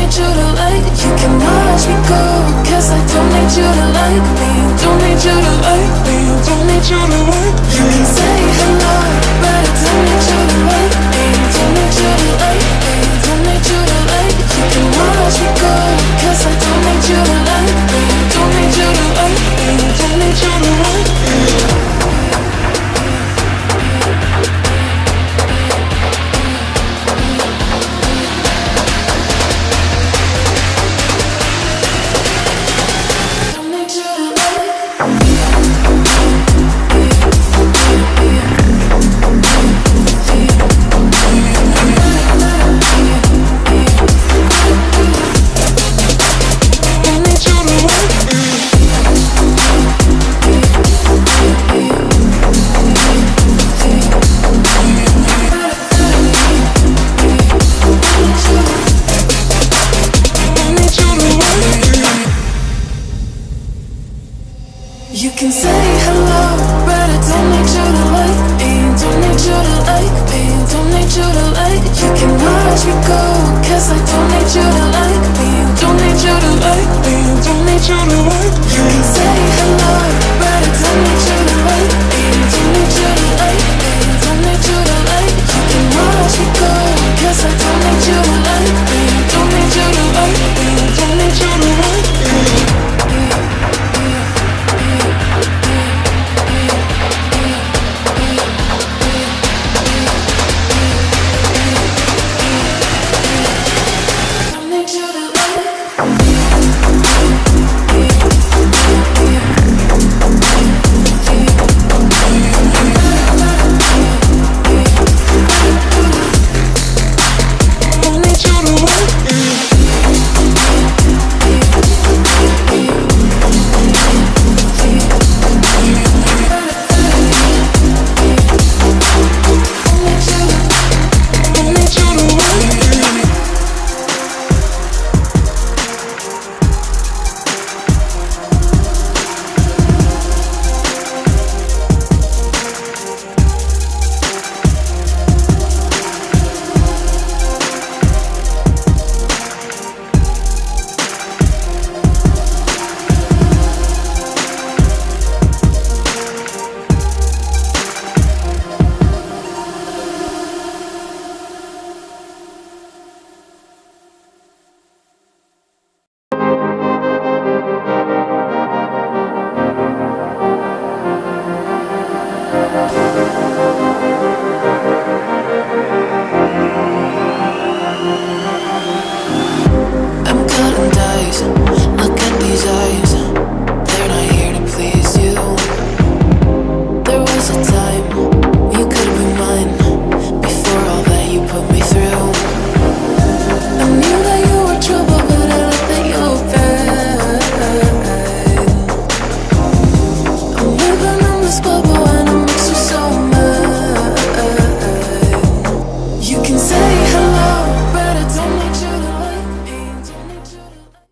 need you to like. You can watch me go, 'cause I don't need you to like me. Don't need you to like me. Don't need you to like me. You can say hello, but I don't need you to like me. Don't need you to like me. Don't need you to like. You can watch me go, 'cause I don't need you to like me. Don't need you to like me. Don't need you to like me. You can say hello, but I don't need you to like me. Don't need you to like me. Don't need you to like. You can watch me go, 'cause I don't need you to like me. Don't need you to like me. Don't need you to like. You can say hello, but I don't need you to like me. Don't need you to like me. Don't need you to like. You can watch me go, 'cause I don't need you to like me. Don't need you to like me. Don't need you to like me.